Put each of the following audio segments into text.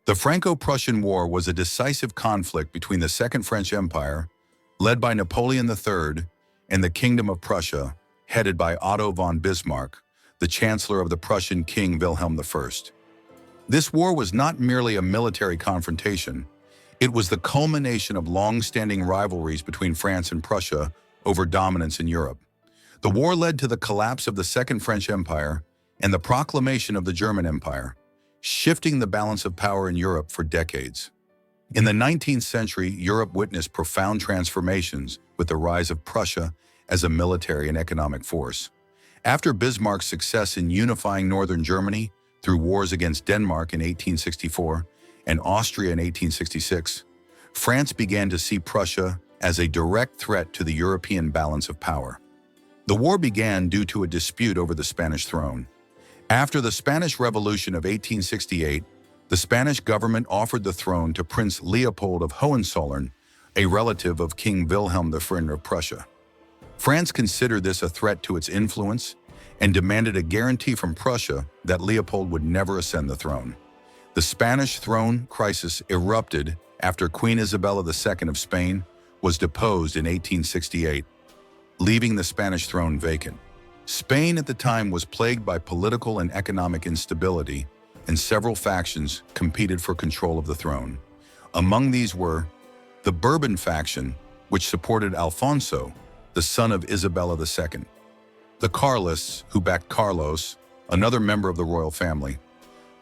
The Franco-Prussian War was a decisive conflict between the Second French Empire, led by Napoleon III, and the Kingdom of Prussia, headed by Otto von Bismarck, the Chancellor of the Prussian King Wilhelm I. This war was not merely a military confrontation, it was the culmination of long-standing rivalries between France and Prussia over dominance in Europe. The war led to the collapse of the Second French Empire and the proclamation of the German Empire, shifting the balance of power in Europe for decades. In the 19th century, Europe witnessed profound transformations with the rise of Prussia as a military and economic force. After Bismarck's success in unifying northern Germany through wars against Denmark in 1864 and Austria in 1866, France began to see Prussia as a direct threat to the European balance of power. The war began due to a dispute over the Spanish throne. After the Spanish Revolution of 1868, the Spanish government offered the throne to Prince Leopold of Hohenzollern, a relative of King Wilhelm I of Prussia. France considered this a threat to its influence and demanded a guarantee from Prussia that Leopold would never ascend the throne. The Spanish throne crisis erupted after Queen Isabella II of Spain was deposed in 1868, leaving the Spanish throne vacant. Spain at the time was plagued by political and economic instability, and several factions competed for control of the throne. Among these were the Bourbon faction, which supported Alfonso, the son of Isabella II, the Carlists, who backed Carlos, another member of the royal family,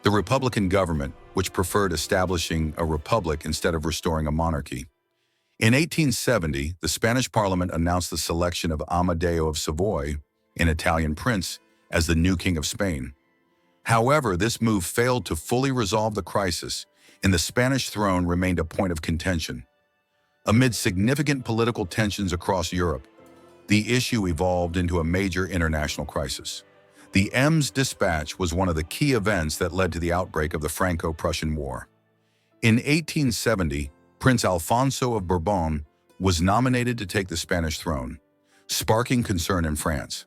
the Republican government, which preferred establishing a republic instead of restoring a monarchy. In 1870, the Spanish Parliament announced the selection of Amadeo of Savoy, an Italian prince, as the new king of Spain. However, this move failed to fully resolve the crisis, and the Spanish throne remained a point of contention. Amid significant political tensions across Europe, the issue evolved into a major international crisis. The Ems Dispatch was one of the key events that led to the outbreak of the Franco-Prussian War. In 1870, Prince Alfonso of Bourbon was nominated to take the Spanish throne, sparking concern in France.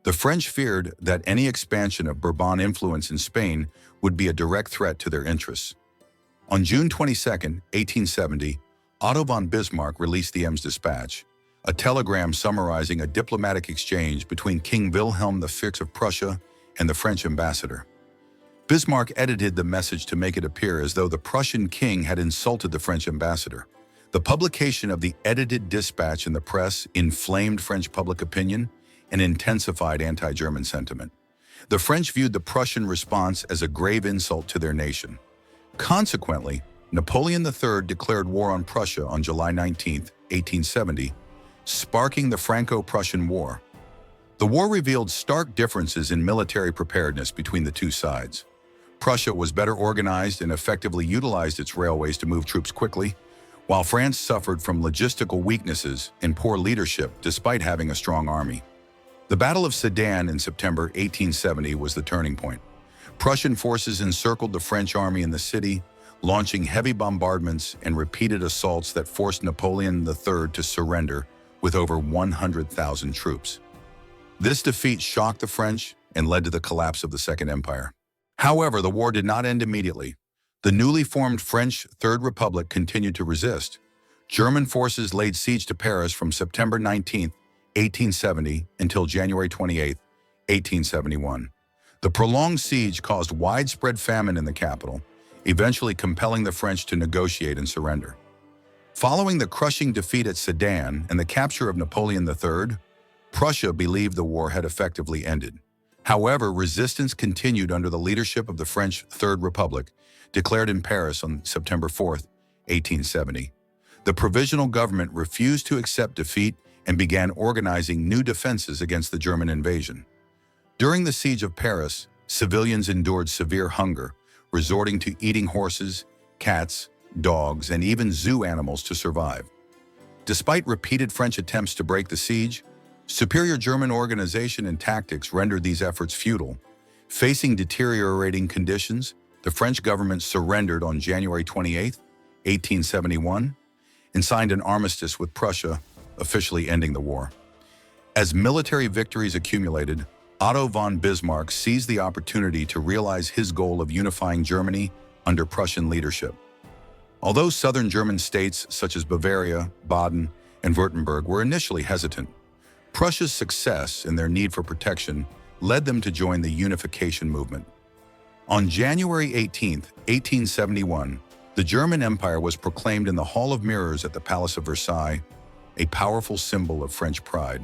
The French feared that any expansion of Bourbon influence in Spain would be a direct threat to their interests. On June 22, 1870, Otto von Bismarck released the Ems Dispatch, a telegram summarizing a diplomatic exchange between King Wilhelm I of Prussia and the French ambassador. Bismarck edited the message to make it appear as though the Prussian king had insulted the French ambassador. The publication of the edited dispatch in the press inflamed French public opinion and intensified anti-German sentiment. The French viewed the Prussian response as a grave insult to their nation. Consequently, Napoleon III declared war on Prussia on July 19, 1870, sparking the Franco-Prussian War. The war revealed stark differences in military preparedness between the two sides. Prussia was better organized and effectively utilized its railways to move troops quickly, while France suffered from logistical weaknesses and poor leadership despite having a strong army. The Battle of Sedan in September 1870 was the turning point. Prussian forces encircled the French army in the city, launching heavy bombardments and repeated assaults that forced Napoleon III to surrender with over 100,000 troops. This defeat shocked the French and led to the collapse of the Second Empire. However, the war did not end immediately. The newly formed French Third Republic continued to resist. German forces laid siege to Paris from September 19, 1870 until January 28, 1871. The prolonged siege caused widespread famine in the capital, eventually compelling the French to negotiate and surrender. Following the crushing defeat at Sedan and the capture of Napoleon III, Prussia believed the war had effectively ended. However, resistance continued under the leadership of the French Third Republic, declared in Paris on September 4, 1870. The provisional government refused to accept defeat and began organizing new defenses against the German invasion. During the siege of Paris, civilians endured severe hunger, resorting to eating horses, cats, dogs, and even zoo animals to survive. Despite repeated French attempts to break the siege, superior German organization and tactics rendered these efforts futile. Facing deteriorating conditions, the French government surrendered on January 28, 1871, and signed an armistice with Prussia, officially ending the war. As military victories accumulated, Otto von Bismarck seized the opportunity to realize his goal of unifying Germany under Prussian leadership. Although southern German states such as Bavaria, Baden, and Württemberg were initially hesitant, Prussia's success and their need for protection led them to join the unification movement. On January 18, 1871, the German Empire was proclaimed in the Hall of Mirrors at the Palace of Versailles, a powerful symbol of French pride.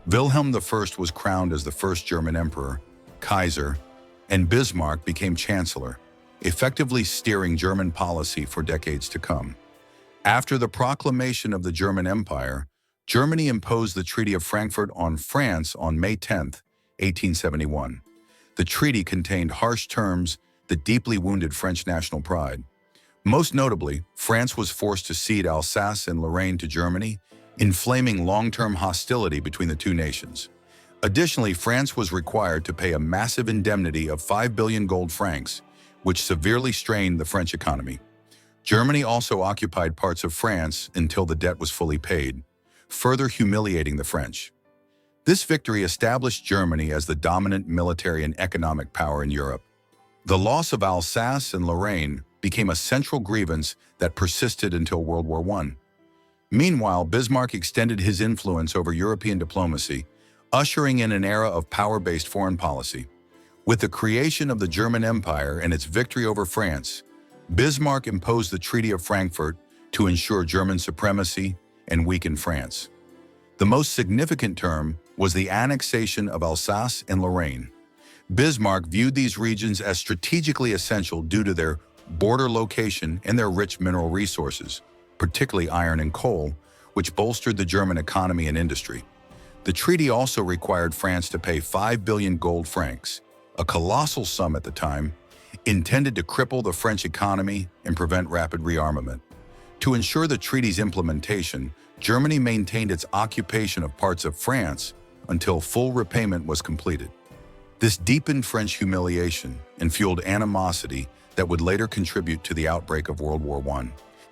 Wilhelm I was crowned as the first German emperor, Kaiser, and Bismarck became chancellor, effectively steering German policy for decades to come. After the proclamation of the German Empire, Germany imposed the Treaty of Frankfurt on France on May 10, 1871. The treaty contained harsh terms that deeply wounded French national pride. Most notably, France was forced to cede Alsace and Lorraine to Germany, inflaming long-term hostility between the two nations. Additionally, France was required to pay a massive indemnity of 5 billion gold francs, which severely strained the French economy. Germany also occupied parts of France until the debt was fully paid, further humiliating the French. This victory established Germany as the dominant military and economic power in Europe. The loss of Alsace and Lorraine became a central grievance that persisted until World War I. Meanwhile, Bismarck extended his influence over European diplomacy, ushering in an era of power-based foreign policy. With the creation of the German Empire and its victory over France, Bismarck imposed the Treaty of Frankfurt to ensure German supremacy and weaken France. The most significant term was the annexation of Alsace and Lorraine. Bismarck viewed these regions as strategically essential due to their border location and their rich mineral resources, particularly iron and coal, which bolstered the German economy and industry. The treaty also required France to pay 5 billion gold francs, a colossal sum at the time, intended to cripple the French economy and prevent rapid rearmament. To ensure the treaty's implementation, Germany maintained its occupation of parts of France until full repayment was completed. This deepened French humiliation and fueled animosity that would later contribute to the outbreak of World War I.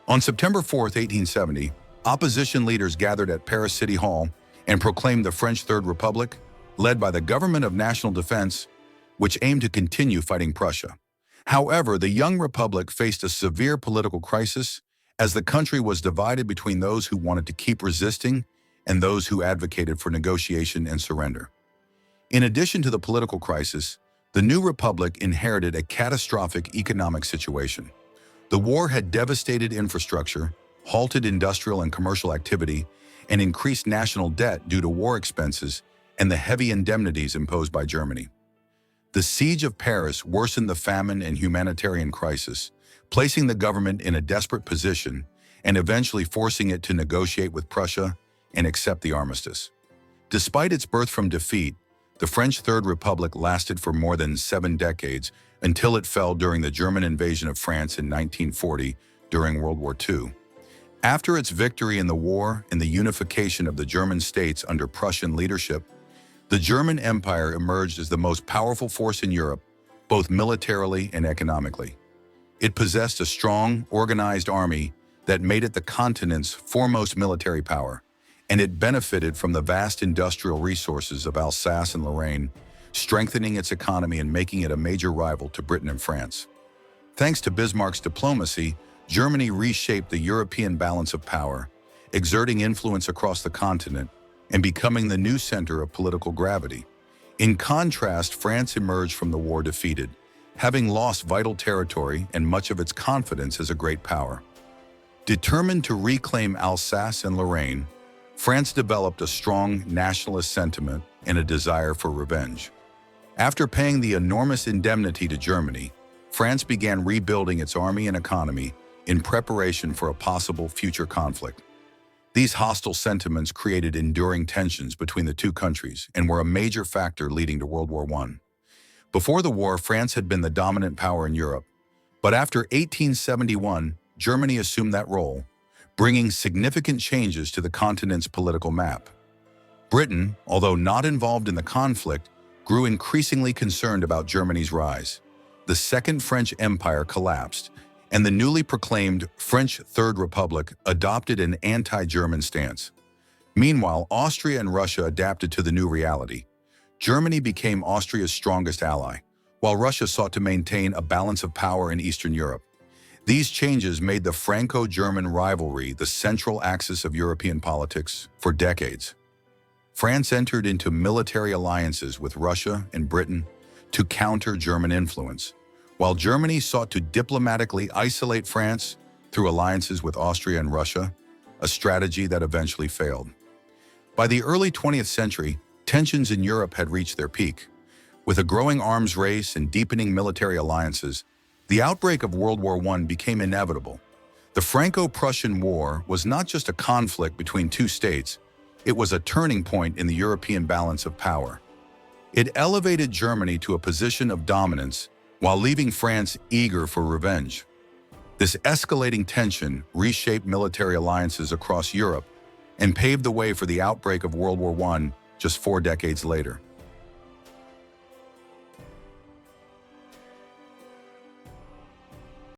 On September 4, 1870, opposition leaders gathered at Paris City Hall and proclaimed the French Third Republic, led by the Government of National Defense, which aimed to continue fighting Prussia. However, the young republic faced a severe political crisis as the country was divided between those who wanted to keep resisting and those who advocated for negotiation and surrender. In addition to the political crisis, the new republic inherited a catastrophic economic situation. The war had devastated infrastructure, halted industrial and commercial activity, and increased national debt due to war expenses and the heavy indemnities imposed by Germany. The siege of Paris worsened the famine and humanitarian crisis, placing the government in a desperate position and eventually forcing it to negotiate with Prussia and accept the armistice. Despite its birth from defeat, the French Third Republic lasted for more than 7 decades until it fell during the German invasion of France in 1940 during World War II. After its victory in the war and the unification of the German states under Prussian leadership, the German Empire emerged as the most powerful force in Europe, both militarily and economically. It possessed a strong, organized army that made it the continent's foremost military power, and it benefited from the vast industrial resources of Alsace and Lorraine, strengthening its economy and making it a major rival to Britain and France. Thanks to Bismarck's diplomacy, Germany reshaped the European balance of power, exerting influence across the continent and becoming the new center of political gravity. In contrast, France emerged from the war defeated, having lost vital territory and much of its confidence as a great power. Determined to reclaim Alsace and Lorraine, France developed a strong nationalist sentiment and a desire for revenge. After paying the enormous indemnity to Germany, France began rebuilding its army and economy in preparation for a possible future conflict. These hostile sentiments created enduring tensions between the two countries and were a major factor leading to World War I. Before the war, France had been the dominant power in Europe, but after 1871, Germany assumed that role, bringing significant changes to the continent's political map. Britain, although not involved in the conflict, grew increasingly concerned about Germany's rise. The Second French Empire collapsed, and the newly proclaimed French Third Republic adopted an anti-German stance. Meanwhile, Austria and Russia adapted to the new reality. Germany became Austria's strongest ally, while Russia sought to maintain a balance of power in Eastern Europe. These changes made the Franco-German rivalry the central axis of European politics for decades. France entered into military alliances with Russia and Britain to counter German influence, while Germany sought to diplomatically isolate France through alliances with Austria and Russia, a strategy that eventually failed. By the early 20th century, tensions in Europe had reached their peak. With a growing arms race and deepening military alliances, the outbreak of World War I became inevitable. The Franco-Prussian War was not just a conflict between two states, it was a turning point in the European balance of power. It elevated Germany to a position of dominance while leaving France eager for revenge. This escalating tension reshaped military alliances across Europe and paved the way for the outbreak of World War I just 4 decades later.